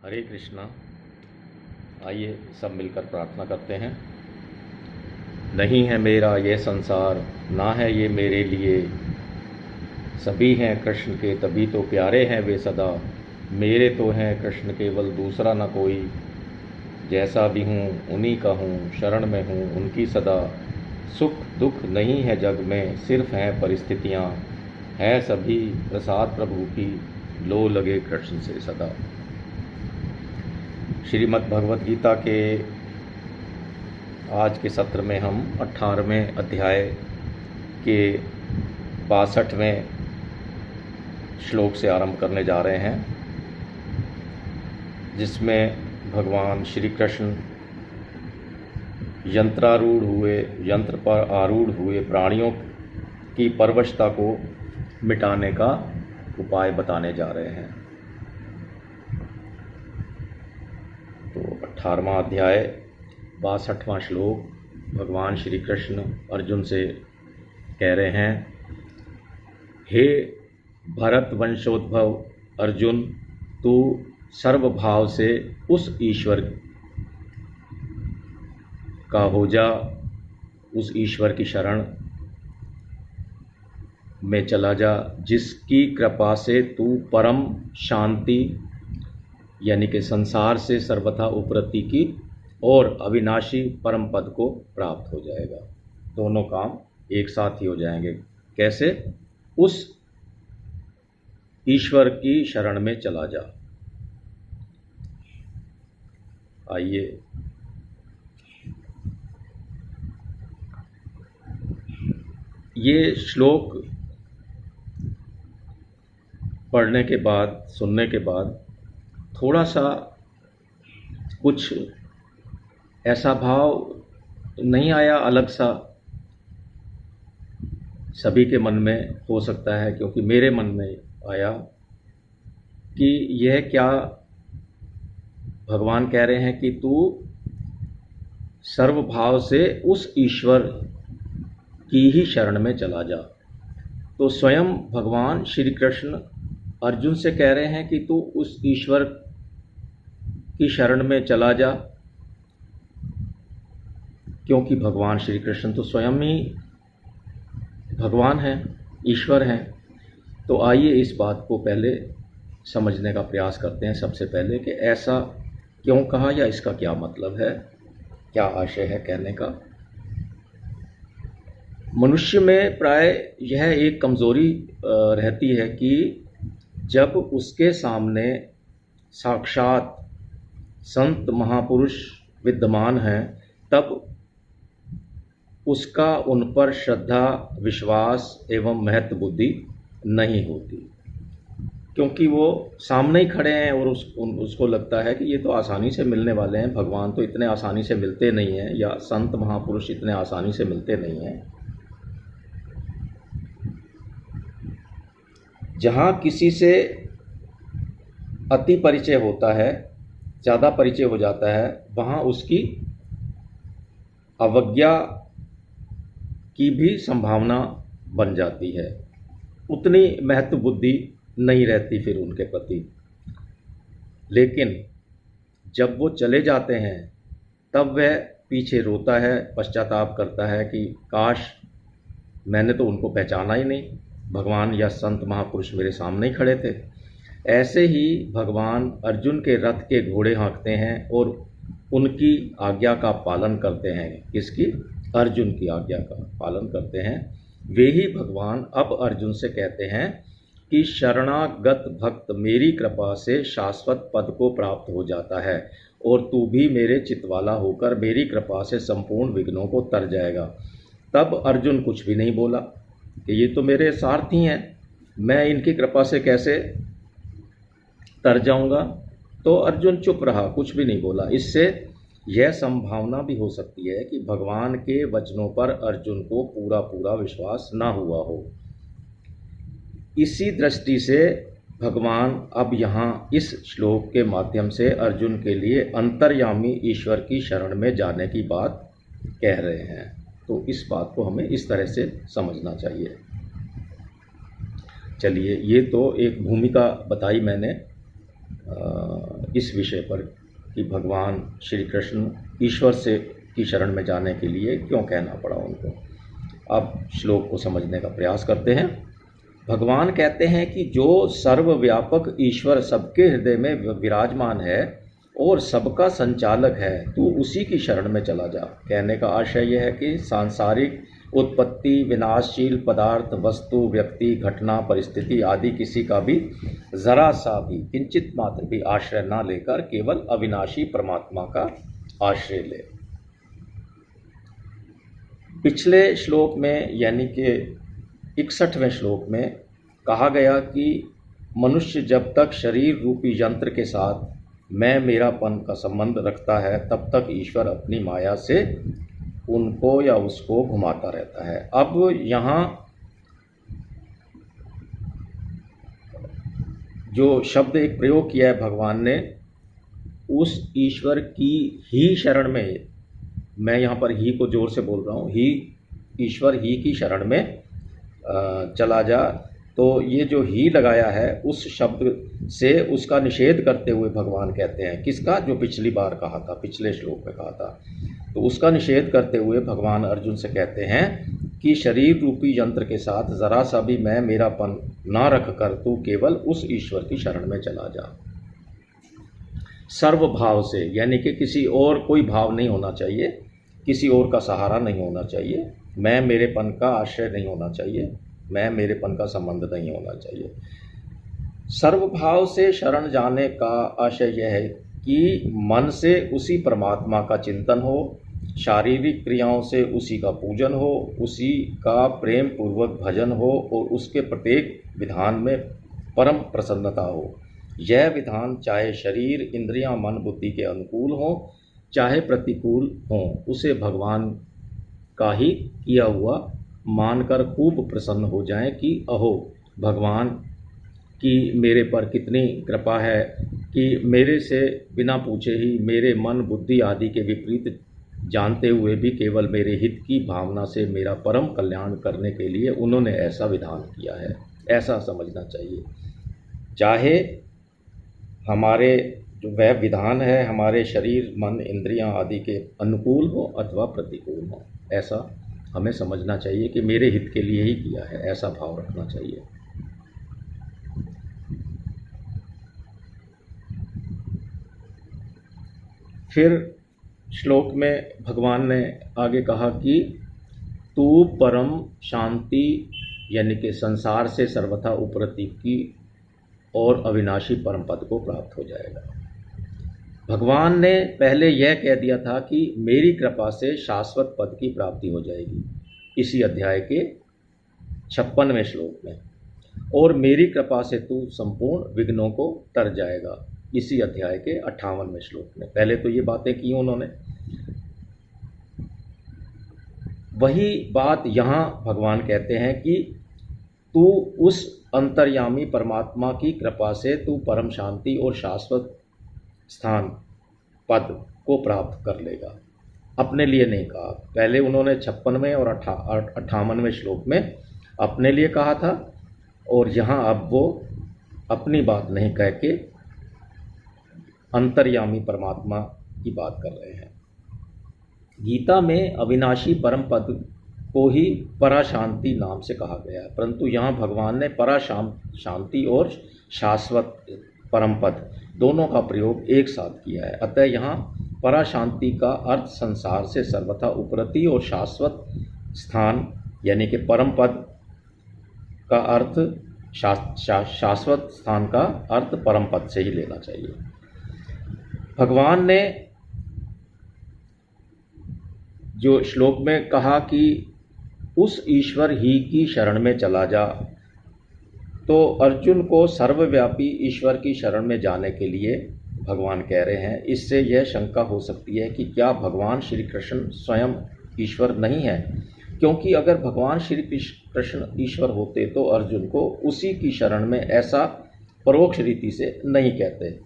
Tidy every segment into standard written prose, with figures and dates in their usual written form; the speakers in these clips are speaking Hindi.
हरे कृष्णा। आइए सब मिलकर प्रार्थना करते हैं। नहीं है मेरा ये संसार, ना है ये मेरे लिए, सभी हैं कृष्ण के तभी तो प्यारे हैं वे सदा। मेरे तो हैं कृष्ण केवल दूसरा न कोई, जैसा भी हूँ उन्हीं का हूँ, शरण में हूँ उनकी सदा। सुख दुख नहीं है जग में, सिर्फ हैं परिस्थितियाँ, है सभी प्रसाद प्रभु की, लो लगे कृष्ण से सदा। श्रीमद् भगवत गीता के आज के सत्र में हम 18वें अध्याय के 62वें श्लोक से आरंभ करने जा रहे हैं, जिसमें भगवान श्री कृष्ण यंत्र पर आरूढ़ हुए प्राणियों की परवशता को मिटाने का उपाय बताने जा रहे हैं। तो 18वां अध्याय 62वां श्लोक भगवान श्री कृष्ण अर्जुन से कह रहे हैं, हे भरत वंशोद्भव अर्जुन, तू सर्वभाव से उस ईश्वर का हो जा, उस ईश्वर की शरण में चला जा, जिसकी कृपा से तू परम शांति यानी कि संसार से सर्वथा उपरति की और अविनाशी परम पद को प्राप्त हो जाएगा। दोनों काम एक साथ ही हो जाएंगे। कैसे? उस ईश्वर की शरण में चला जा। आइए ये श्लोक पढ़ने के बाद, सुनने के बाद थोड़ा सा कुछ ऐसा भाव नहीं आया, अलग सा सभी के मन में हो सकता है, क्योंकि मेरे मन में आया कि यह क्या भगवान कह रहे हैं कि तू सर्वभाव से उस ईश्वर की ही शरण में चला जा। तो स्वयं भगवान श्री कृष्ण अर्जुन से कह रहे हैं कि तू उस ईश्वर की शरण में चला जा, क्योंकि भगवान श्री कृष्ण तो स्वयं ही भगवान हैं, ईश्वर हैं। तो आइए इस बात को पहले समझने का प्रयास करते हैं सबसे पहले कि ऐसा क्यों कहा या इसका क्या मतलब है, क्या आशय है कहने का। मनुष्य में प्राय यह एक कमज़ोरी रहती है कि जब उसके सामने साक्षात संत महापुरुष विद्यमान हैं, तब उसका उन पर श्रद्धा, विश्वास एवं महत्व बुद्धि नहीं होती, क्योंकि वो सामने ही खड़े हैं और उसको लगता है कि ये तो आसानी से मिलने वाले हैं, भगवान तो इतने आसानी से मिलते नहीं हैं, या संत महापुरुष इतने आसानी से मिलते नहीं हैं। जहाँ किसी से अति परिचय होता है, ज़्यादा परिचय हो जाता है, वहाँ उसकी अवज्ञा की भी संभावना बन जाती है, उतनी महत्व बुद्धि नहीं रहती फिर उनके प्रति। लेकिन जब वो चले जाते हैं तब वह पीछे रोता है, पश्चाताप करता है कि काश मैंने तो उनको पहचाना ही नहीं, भगवान या संत महापुरुष मेरे सामने ही खड़े थे। ऐसे ही भगवान अर्जुन के रथ के घोड़े हाँकते हैं और उनकी आज्ञा का पालन करते हैं। किसकी? अर्जुन की आज्ञा का पालन करते हैं। वे ही भगवान अब अर्जुन से कहते हैं कि शरणागत भक्त मेरी कृपा से शाश्वत पद को प्राप्त हो जाता है, और तू भी मेरे चित्तवाला होकर मेरी कृपा से संपूर्ण विघ्नों को तर जाएगा। तब अर्जुन कुछ भी नहीं बोला कि ये तो मेरे सारथी हैं, मैं इनकी कृपा से कैसे तर जाऊंगा। तो अर्जुन चुप रहा, कुछ भी नहीं बोला। इससे यह संभावना भी हो सकती है कि भगवान के वचनों पर अर्जुन को पूरा विश्वास ना हुआ हो। इसी दृष्टि से भगवान अब यहाँ इस श्लोक के माध्यम से अर्जुन के लिए अंतर्यामी ईश्वर की शरण में जाने की बात कह रहे हैं। तो इस बात को हमें इस तरह से समझना चाहिए। चलिए, ये तो एक भूमिका बताई मैंने। इस विषय पर कि भगवान श्री कृष्ण ईश्वर से की शरण में जाने के लिए क्यों कहना पड़ा उनको। अब श्लोक को समझने का प्रयास करते हैं। भगवान कहते हैं कि जो सर्वव्यापक ईश्वर सबके हृदय में विराजमान है और सबका संचालक है, तू उसी की शरण में चला जा। कहने का आशय यह है कि सांसारिक उत्पत्ति, विनाशशील पदार्थ, वस्तु, व्यक्ति, घटना, परिस्थिति आदि किसी का भी जरा सा भी किंचित मात्र भी आश्रय ना लेकर केवल अविनाशी परमात्मा का आश्रय ले। पिछले श्लोक में यानी कि 61वें श्लोक में कहा गया कि मनुष्य जब तक शरीर रूपी यंत्र के साथ मैं मेरापन का संबंध रखता है तब तक ईश्वर अपनी माया से उनको या उसको घुमाता रहता है। अब यहाँ जो शब्द एक प्रयोग किया है भगवान ने, उस ईश्वर की ही शरण में, मैं यहाँ पर ही को जोर से बोल रहा हूँ, ही ईश्वर ही की शरण में चला जा। तो ये जो ही लगाया है उस शब्द से उसका निषेध करते हुए भगवान कहते हैं, किसका, जो पिछली बार कहा था, पिछले श्लोक में कहा था, तो उसका निषेध करते हुए भगवान अर्जुन से कहते हैं कि शरीर रूपी यंत्र के साथ ज़रा सा भी मैं मेरापन ना रख कर तू केवल उस ईश्वर की शरण में चला जा। सर्व भाव से, यानी कि किसी और कोई भाव नहीं होना चाहिए, किसी और का सहारा नहीं होना चाहिए, मैं मेरेपन का आश्रय नहीं होना चाहिए, मैं मेरेपन का संबंध नहीं होना चाहिए। सर्वभाव से शरण जाने का आशय यह है कि मन से उसी परमात्मा का चिंतन हो, शारीरिक क्रियाओं से उसी का पूजन हो, उसी का प्रेम पूर्वक भजन हो और उसके प्रत्येक विधान में परम प्रसन्नता हो। यह विधान चाहे शरीर, इंद्रियां, मन, बुद्धि के अनुकूल हो चाहे प्रतिकूल हो, उसे भगवान का ही किया हुआ मानकर खूब प्रसन्न हो जाएं कि अहो भगवान की मेरे पर कितनी कृपा है कि मेरे से बिना पूछे ही, मेरे मन बुद्धि आदि के विपरीत जानते हुए भी केवल मेरे हित की भावना से मेरा परम कल्याण करने के लिए उन्होंने ऐसा विधान किया है। ऐसा समझना चाहिए, चाहे हमारे जो वह विधान है हमारे शरीर, मन, इंद्रियां आदि के अनुकूल हो अथवा प्रतिकूल हो, ऐसा हमें समझना चाहिए कि मेरे हित के लिए ही किया है, ऐसा भाव रखना चाहिए। फिर श्लोक में भगवान ने आगे कहा कि तू परम शांति यानी कि संसार से सर्वथा उपरति की और अविनाशी परम पद को प्राप्त हो जाएगा। भगवान ने पहले यह कह दिया था कि मेरी कृपा से शाश्वत पद की प्राप्ति हो जाएगी, इसी अध्याय के 56वें श्लोक में, और मेरी कृपा से तू संपूर्ण विघ्नों को तर जाएगा, इसी अध्याय के 58वें श्लोक में। पहले तो ये बातें की उन्होंने, वही बात यहाँ भगवान कहते हैं कि तू उस अंतर्यामी परमात्मा की कृपा से तू परम शांति और शाश्वत स्थान पद को प्राप्त कर लेगा। अपने लिए नहीं कहा, पहले उन्होंने 56वें और 58वें श्लोक में अपने लिए कहा था, और यहाँ अब वो अपनी बात नहीं कह के अंतर्यामी परमात्मा की बात कर रहे हैं। गीता में अविनाशी परम पद को ही पराशांति नाम से कहा गया है, परंतु यहाँ भगवान ने शांति और शाश्वत परम पद दोनों का प्रयोग एक साथ किया है। अतः यहाँ पराशांति का अर्थ संसार से सर्वथा उपरति और शाश्वत स्थान यानी कि परम पद का अर्थ शाश्वत स्थान का अर्थ परम पद से ही लेना चाहिए। भगवान ने जो श्लोक में कहा कि उस ईश्वर ही की शरण में चला जा, तो अर्जुन को सर्वव्यापी ईश्वर की शरण में जाने के लिए भगवान कह रहे हैं। इससे यह शंका हो सकती है कि क्या भगवान श्री कृष्ण स्वयं ईश्वर नहीं है, क्योंकि अगर भगवान श्री कृष्ण ईश्वर होते तो अर्जुन को उसी की शरण में ऐसा परोक्ष रीति से नहीं कहते।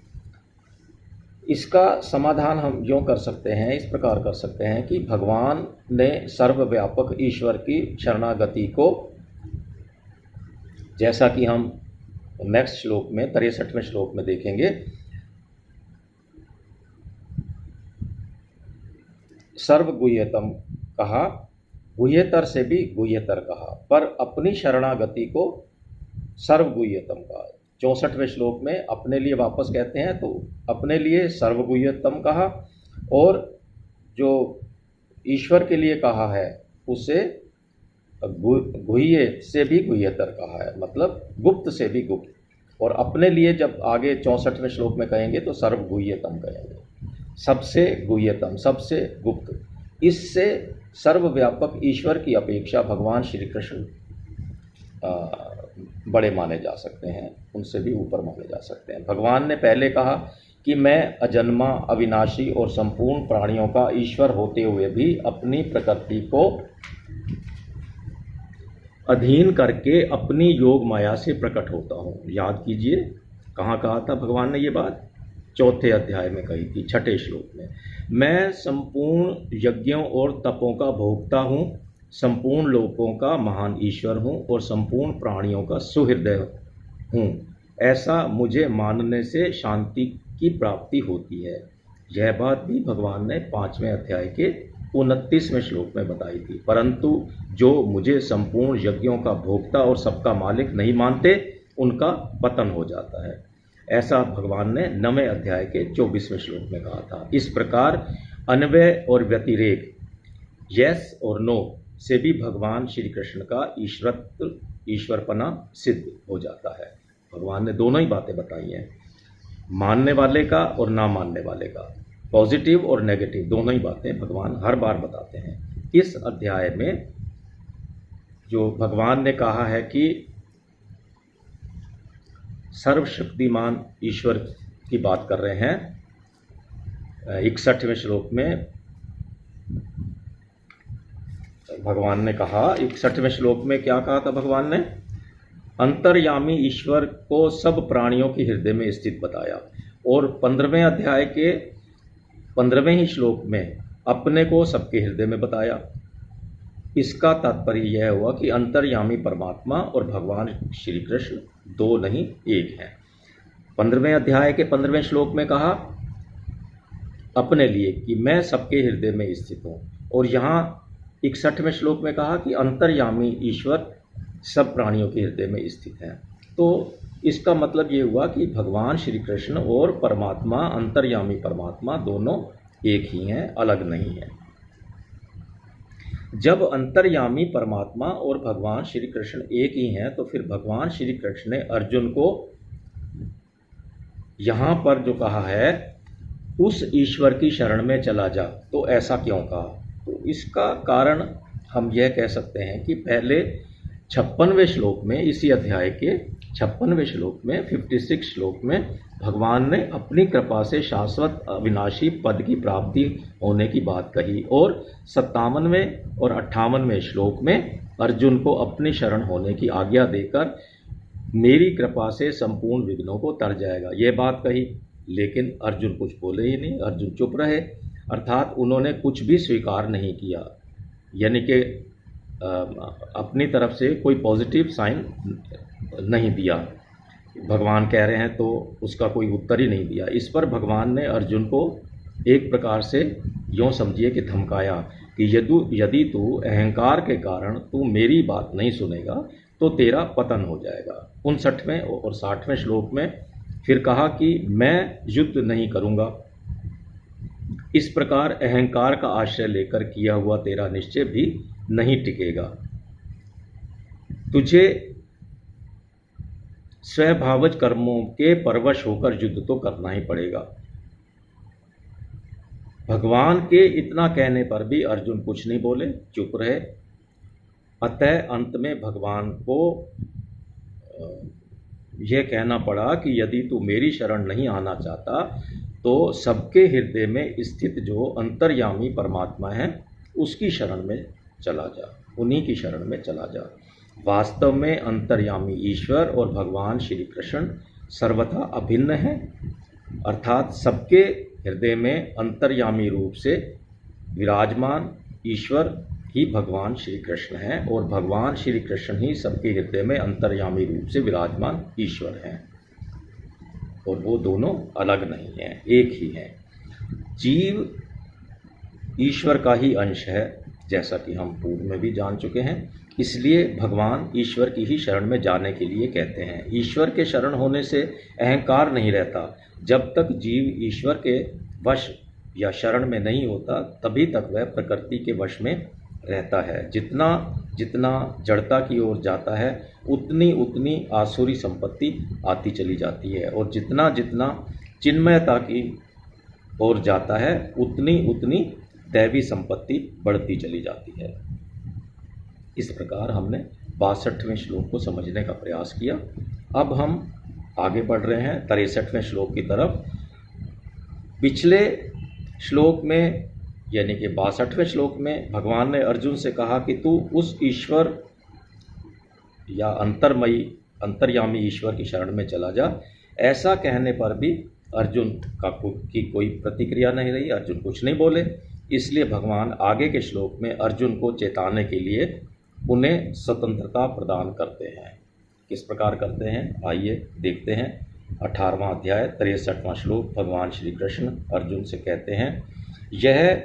इसका समाधान हम यूँ कर सकते हैं, इस प्रकार कर सकते हैं कि भगवान ने सर्वव्यापक ईश्वर की शरणागति को, जैसा कि हम नेक्स्ट श्लोक में 63वें श्लोक में देखेंगे, सर्वगुह्यतम कहा, गुह्यतर से भी गुह्यतर कहा, पर अपनी शरणागति को सर्वगुह्यतम कहा। 64वें श्लोक में अपने लिए वापस कहते हैं तो अपने लिए सर्वगुह्यतम कहा, और जो ईश्वर के लिए कहा है उसे गुह्य से भी गुह्यतर कहा है, मतलब गुप्त से भी गुप्त। और अपने लिए जब आगे 64वें श्लोक में कहेंगे तो सर्वगुह्यतम कहेंगे, सबसे गुह्यतम, सबसे गुप्त। इससे सर्वव्यापक ईश्वर की अपेक्षा भगवान श्री कृष्ण बड़े माने जा सकते हैं, उनसे भी ऊपर माने जा सकते हैं। भगवान ने पहले कहा कि मैं अजन्मा, अविनाशी और संपूर्ण प्राणियों का ईश्वर होते हुए भी अपनी प्रकृति को अधीन करके अपनी योग माया से प्रकट होता हूँ। याद कीजिए कहाँ कहा था भगवान ने ये बात? 4 अध्याय में कही थी, 6 श्लोक में। मैं संपूर्ण यज्ञों और तपों का भोक्ता हूँ, संपूर्ण लोकों का महान ईश्वर हूँ और संपूर्ण प्राणियों का सुहृदय हूँ। ऐसा मुझे मानने से शांति की प्राप्ति होती है। यह बात भी भगवान ने 5वें अध्याय के 29वें श्लोक में बताई थी। परंतु जो मुझे संपूर्ण यज्ञों का भोक्ता और सबका मालिक नहीं मानते, उनका पतन हो जाता है। ऐसा भगवान ने 9वें अध्याय के 24वें श्लोक में कहा था। इस प्रकार अन्वय और व्यतिरेक, यस और नो से भी भगवान श्री कृष्ण का ईश्वरपना सिद्ध हो जाता है। भगवान ने दोनों ही बातें बताई हैं, मानने वाले का और ना मानने वाले का, पॉजिटिव और नेगेटिव, दोनों ही बातें भगवान हर बार बताते हैं। इस अध्याय में जो भगवान ने कहा है कि सर्वशक्तिमान ईश्वर की बात कर रहे हैं, 61वें श्लोक में भगवान ने कहा, 61वें श्लोक में क्या कहा था भगवान ने? अंतर्यामी ईश्वर को सब प्राणियों के हृदय में स्थित बताया। और 15वें अध्याय के 15वें ही श्लोक में अपने को सबके हृदय में बताया। इसका तात्पर्य यह हुआ कि अंतर्यामी परमात्मा और भगवान श्री कृष्ण दो नहीं एक हैं। 15वें अध्याय के 15वें श्लोक में कहा अपने लिए कि मैं सबके हृदय में स्थित हूँ, और यहाँ 61वें श्लोक में कहा कि अंतर्यामी ईश्वर सब प्राणियों के हृदय में स्थित हैं। तो इसका मतलब ये हुआ कि भगवान श्री कृष्ण और परमात्मा, अंतर्यामी परमात्मा, दोनों एक ही हैं, अलग नहीं हैं। जब अंतर्यामी परमात्मा और भगवान श्री कृष्ण एक ही हैं, तो फिर भगवान श्री कृष्ण ने अर्जुन को यहाँ पर जो कहा है उस ईश्वर की शरण में चला जा, तो ऐसा क्यों कहा? तो इसका कारण हम यह कह सकते हैं कि पहले 56वें श्लोक में, इसी अध्याय के 56वें श्लोक में, 56 श्लोक में भगवान ने अपनी कृपा से शाश्वत अविनाशी पद की प्राप्ति होने की बात कही, और 57वें और 58वें श्लोक में अर्जुन को अपनी शरण होने की आज्ञा देकर मेरी कृपा से संपूर्ण विघ्नों को तर जाएगा, यह बात कही। लेकिन अर्जुन कुछ बोले ही नहीं, अर्जुन चुप रहे, अर्थात उन्होंने कुछ भी स्वीकार नहीं किया, यानी कि अपनी तरफ से कोई पॉजिटिव साइन नहीं दिया। भगवान कह रहे हैं तो उसका कोई उत्तर ही नहीं दिया। इस पर भगवान ने अर्जुन को एक प्रकार से यूँ समझिए कि धमकाया कि यदि तू अहंकार के कारण तू मेरी बात नहीं सुनेगा तो तेरा पतन हो जाएगा। 59वें और 60वें श्लोक में फिर कहा कि मैं युद्ध नहीं करूँगा। इस प्रकार अहंकार का आश्रय लेकर किया हुआ तेरा निश्चय भी नहीं टिकेगा। तुझे स्वभावज कर्मों के परवश होकर युद्ध तो करना ही पड़ेगा। भगवान के इतना कहने पर भी अर्जुन कुछ नहीं बोले, चुप रहे। अतः अंत में भगवान को यह कहना पड़ा कि यदि तू मेरी शरण नहीं आना चाहता तो सबके हृदय में स्थित जो अंतर्यामी परमात्मा है उसकी शरण में चला जा, उन्हीं की शरण में चला जा। वास्तव में अंतर्यामी ईश्वर और भगवान श्री कृष्ण सर्वथा अभिन्न हैं, अर्थात सबके हृदय में अंतर्यामी रूप से विराजमान ईश्वर ही भगवान श्री कृष्ण हैं, और भगवान श्री कृष्ण ही सबके हृदय में अंतर्यामी रूप से विराजमान ईश्वर हैं, और वो दोनों अलग नहीं हैं, एक ही हैं। जीव ईश्वर का ही अंश है, जैसा कि हम पूर्व में भी जान चुके हैं। इसलिए भगवान ईश्वर की ही शरण में जाने के लिए कहते हैं। ईश्वर के शरण होने से अहंकार नहीं रहता। जब तक जीव ईश्वर के वश या शरण में नहीं होता, तभी तक वह प्रकृति के वश में रहता है। जितना जितना जड़ता की ओर जाता है, उतनी उतनी आसुरी संपत्ति आती चली जाती है, और जितना जितना चिन्मयता की ओर जाता है, उतनी उतनी दैवी संपत्ति बढ़ती चली जाती है। इस प्रकार हमने 62वें श्लोक को समझने का प्रयास किया। अब हम आगे बढ़ रहे हैं 63वें श्लोक की तरफ। पिछले श्लोक में यानी कि 62वें श्लोक में भगवान ने अर्जुन से कहा कि तू उस ईश्वर या अंतर्यामी ईश्वर की शरण में चला जा। ऐसा कहने पर भी अर्जुन की कोई प्रतिक्रिया नहीं रही, अर्जुन कुछ नहीं बोले। इसलिए भगवान आगे के श्लोक में अर्जुन को चेताने के लिए उन्हें स्वतंत्रता प्रदान करते हैं। किस प्रकार करते हैं, आइए देखते हैं। 18वां अध्याय 63वां श्लोक। भगवान श्री कृष्ण अर्जुन से कहते हैं, यह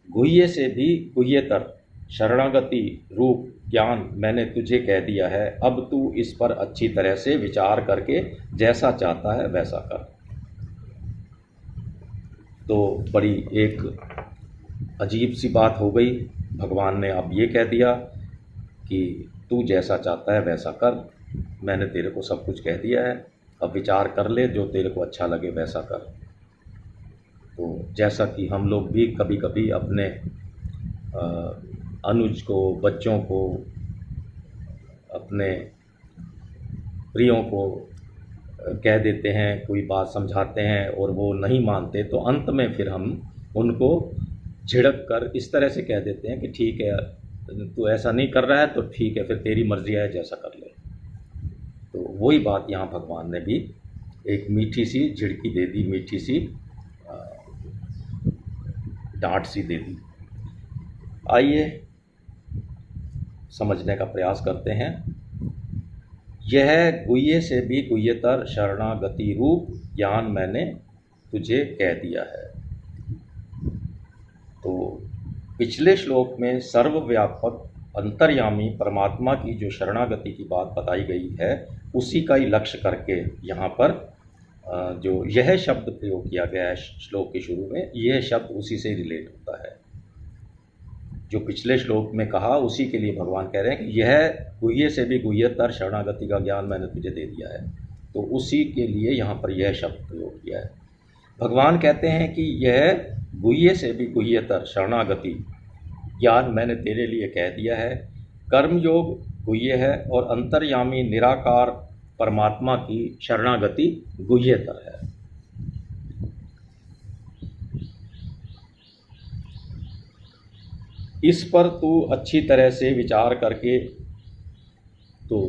गुह्य से भी गुह्यतर शरणागति रूप ज्ञान मैंने तुझे कह दिया है। अब तू इस पर अच्छी तरह से विचार करके जैसा चाहता है वैसा कर। तो बड़ी एक अजीब सी बात हो गई। भगवान ने अब ये कह दिया कि तू जैसा चाहता है वैसा कर, मैंने तेरे को सब कुछ कह दिया है, अब विचार कर ले, जो तेरे को अच्छा लगे वैसा कर। तो जैसा कि हम लोग भी कभी कभी अपने अनुज को, बच्चों को, अपने प्रियों को कह देते हैं, कोई बात समझाते हैं और वो नहीं मानते, तो अंत में फिर हम उनको झिड़क कर इस तरह से कह देते हैं कि ठीक है, तू ऐसा नहीं कर रहा है तो ठीक है, फिर तेरी मर्जी है, जैसा कर ले। तो वही बात यहाँ भगवान ने भी एक मीठी सी झिड़की दे दी, मीठी सी डांट सी दे दी। आइए समझने का प्रयास करते हैं। यह गुह्य से भी गुह्यतर शरणागति रूप ज्ञान मैंने तुझे कह दिया है। तो पिछले श्लोक में सर्वव्यापक अंतर्यामी परमात्मा की जो शरणागति की बात बताई गई है, उसी का ही लक्ष्य करके यहाँ पर जो यह शब्द प्रयोग किया गया है श्लोक के शुरू में, यह शब्द उसी से रिलेट होता है। जो पिछले श्लोक में कहा उसी के लिए भगवान कह रहे हैं कि यह गुह्य से भी गुह्यतर शरणागति का ज्ञान मैंने तुझे दे दिया है। तो उसी के लिए यहाँ पर यह शब्द प्रयोग किया है। भगवान कहते हैं कि यह गुह्य से भी गुह्यतर शरणागति ज्ञान मैंने तेरे लिए कह दिया है। कर्मयोग गुह्य है और अंतर्यामी निराकार परमात्मा की शरणागति गुह्यतर है। इस पर तू अच्छी तरह से विचार करके, तो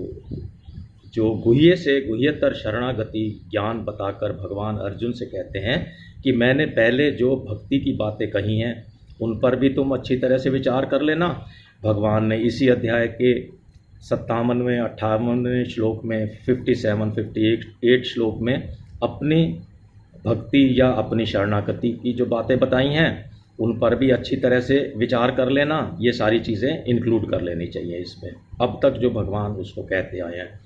जो गुह्य से गुह्यतर शरणागति ज्ञान बताकर भगवान अर्जुन से कहते हैं कि मैंने पहले जो भक्ति की बातें कही हैं उन पर भी तुम अच्छी तरह से विचार कर लेना। भगवान ने इसी अध्याय के 57वें 58वें श्लोक में 57 58 श्लोक में अपनी भक्ति या अपनी शरणागति की जो बातें बताई हैं उन पर भी अच्छी तरह से विचार कर लेना। ये सारी चीज़ें इंक्लूड कर लेनी चाहिए इसमें। अब तक जो भगवान उसको कहते आए हैं,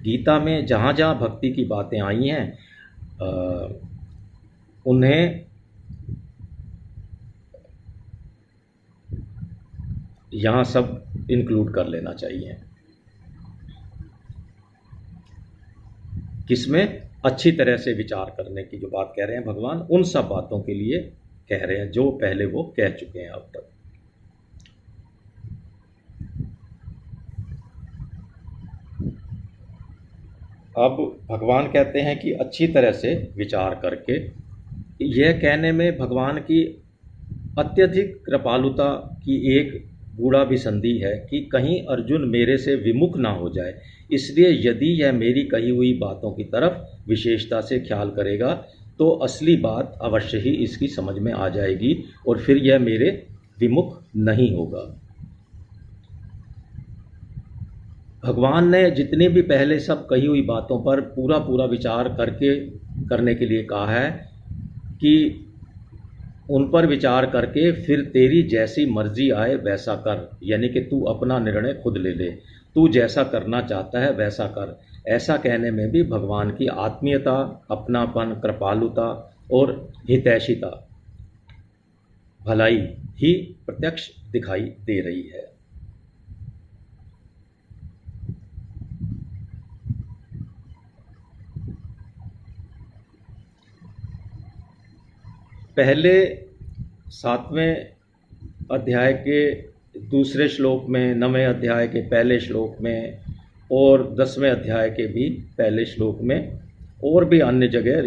गीता में जहाँ जहाँ भक्ति की बातें आई हैं उन्हें यहाँ सब इंक्लूड कर लेना चाहिए। किसमें? अच्छी तरह से विचार करने की जो बात कह रहे हैं भगवान, उन सब बातों के लिए कह रहे हैं जो पहले वो कह चुके हैं अब तक। अब भगवान कहते हैं कि अच्छी तरह से विचार करके। यह कहने में भगवान की अत्यधिक कृपालुता की एक गूढ़ाभिसंधि है कि कहीं अर्जुन मेरे से विमुख ना हो जाए। इसलिए यदि यह मेरी कही हुई बातों की तरफ विशेषता से ख्याल करेगा तो असली बात अवश्य ही इसकी समझ में आ जाएगी और फिर यह मेरे विमुख नहीं होगा। भगवान ने जितनी भी पहले सब कही हुई बातों पर पूरा विचार करने के लिए कहा है कि उन पर विचार करके फिर तेरी जैसी मर्जी आए वैसा कर, यानी कि तू अपना निर्णय खुद ले ले, तू जैसा करना चाहता है वैसा कर। ऐसा कहने में भी भगवान की आत्मीयता, अपनापन, कृपालुता और हितैषिता, भलाई ही प्रत्यक्ष दिखाई दे रही है। पहले 7वें अध्याय के दूसरे श्लोक में, 9वें अध्याय के पहले श्लोक में और 10वें अध्याय के भी पहले श्लोक में और भी अन्य जगह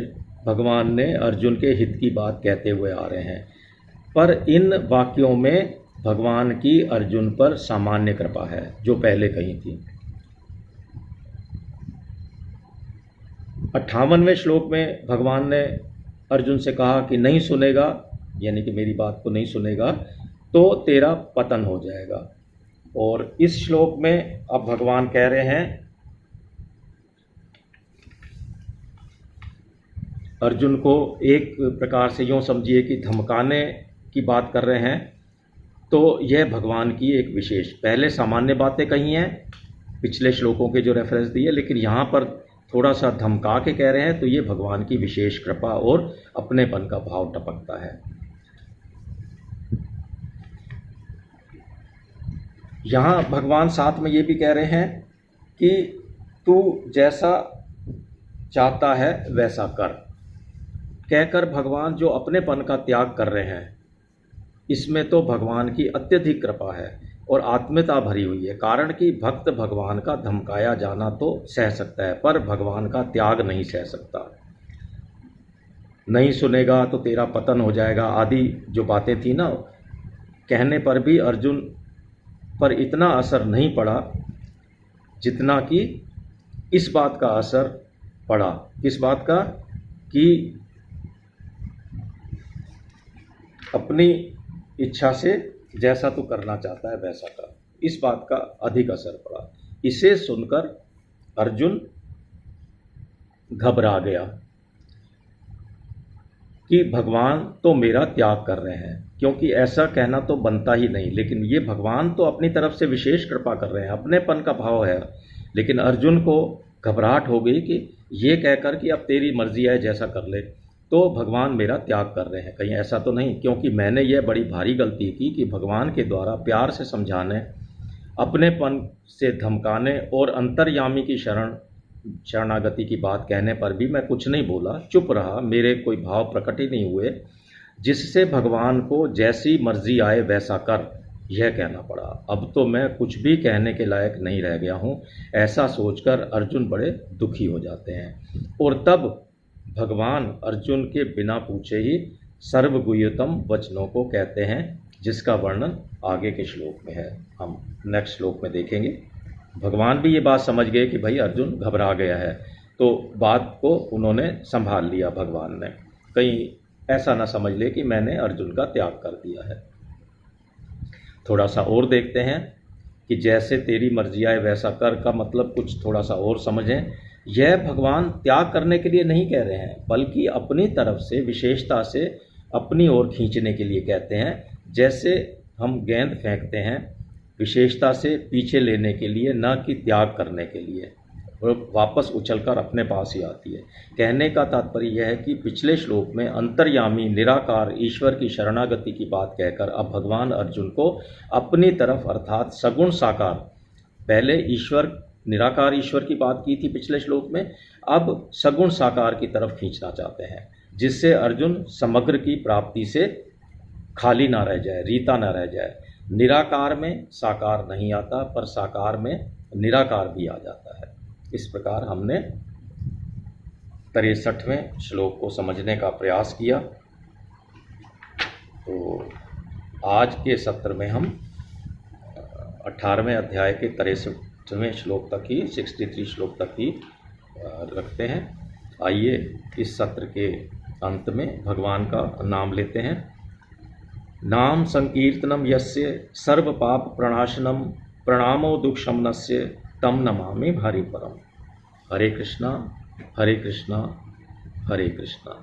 भगवान ने अर्जुन के हित की बात कहते हुए आ रहे हैं। पर इन वाक्यों में भगवान की अर्जुन पर सामान्य कृपा है जो पहले कही थी। 58वें श्लोक में भगवान ने अर्जुन से कहा कि नहीं सुनेगा, यानी कि मेरी बात को नहीं सुनेगा तो तेरा पतन हो जाएगा। और इस श्लोक में अब भगवान कह रहे हैं अर्जुन को, एक प्रकार से यूँ समझिए कि धमकाने की बात कर रहे हैं। तो यह भगवान की एक विशेष, पहले सामान्य बातें कही हैं पिछले श्लोकों के जो रेफरेंस दिए, लेकिन यहाँ पर थोड़ा सा धमका के कह रहे हैं, तो ये भगवान की विशेष कृपा और अपनेपन का भाव टपकता है। यहाँ भगवान साथ में ये भी कह रहे हैं कि तू जैसा चाहता है वैसा कर, कहकर भगवान जो अपनेपन का त्याग कर रहे हैं, इसमें तो भगवान की अत्यधिक कृपा है और आत्मीयता भरी हुई है। कारण कि भक्त भगवान का धमकाया जाना तो सह सकता है, पर भगवान का त्याग नहीं सह सकता। नहीं सुनेगा तो तेरा पतन हो जाएगा आदि जो बातें थी ना, कहने पर भी अर्जुन पर इतना असर नहीं पड़ा जितना कि इस बात का असर पड़ा। किस बात का? कि अपनी इच्छा से जैसा तू करना चाहता है वैसा कर, इस बात का अधिक असर पड़ा। इसे सुनकर अर्जुन घबरा गया कि भगवान तो मेरा त्याग कर रहे हैं, क्योंकि ऐसा कहना तो बनता ही नहीं, लेकिन ये भगवान तो अपनी तरफ से विशेष कृपा कर रहे हैं, अपनेपन का भाव है। लेकिन अर्जुन को घबराहट हो गई कि ये कहकर कि अब तेरी मर्जी है जैसा कर ले, तो भगवान मेरा त्याग कर रहे हैं, कहीं ऐसा तो नहीं, क्योंकि मैंने यह बड़ी भारी गलती की कि भगवान के द्वारा प्यार से समझाने, अपनेपन से धमकाने और अंतर्यामी की शरणागति की बात कहने पर भी मैं कुछ नहीं बोला, चुप रहा, मेरे कोई भाव प्रकट ही नहीं हुए, जिससे भगवान को जैसी मर्जी आए वैसा कर यह कहना पड़ा। अब तो मैं कुछ भी कहने के लायक नहीं रह गया हूँ, ऐसा सोचकर अर्जुन बड़े दुखी हो जाते हैं। और तब भगवान अर्जुन के बिना पूछे ही सर्वगुह्यतम वचनों को कहते हैं, जिसका वर्णन आगे के श्लोक में है, हम नेक्स्ट श्लोक में देखेंगे। भगवान भी ये बात समझ गए कि भाई अर्जुन घबरा गया है, तो बात को उन्होंने संभाल लिया भगवान ने, कहीं ऐसा ना समझ ले कि मैंने अर्जुन का त्याग कर दिया है। थोड़ा सा और देखते हैं कि जैसे तेरी मर्जी आए वैसा कर का मतलब कुछ थोड़ा सा और समझें। यह भगवान त्याग करने के लिए नहीं कह रहे हैं, बल्कि अपनी तरफ से विशेषता से अपनी ओर खींचने के लिए कहते हैं। जैसे हम गेंद फेंकते हैं विशेषता से पीछे लेने के लिए, न कि त्याग करने के लिए, और वापस उछलकर अपने पास ही आती है। कहने का तात्पर्य यह है कि पिछले श्लोक में अंतर्यामी निराकार ईश्वर की शरणागति की बात कहकर अब भगवान अर्जुन को अपनी तरफ अर्थात सगुण साकार, पहले ईश्वर निराकार ईश्वर की बात की थी पिछले श्लोक में, अब सगुण साकार की तरफ खींचना चाहते हैं, जिससे अर्जुन समग्र की प्राप्ति से खाली ना रह जाए, रीता ना रह जाए। निराकार में साकार नहीं आता, पर साकार में निराकार भी आ जाता है। इस प्रकार हमने 63वें श्लोक को समझने का प्रयास किया। तो आज के सत्र में हम 18वें अध्याय के 63वें श्लोक तक ही, 63 श्लोक तक ही रखते हैं। आइए इस सत्र के अंत में भगवान का नाम लेते हैं। नाम संकीर्तनम यस्य सर्व पाप प्रणाशनम प्रणामो दुख शमनस्य तम नमामि हरि परम। हरे कृष्णा हरे कृष्णा हरे कृष्णा।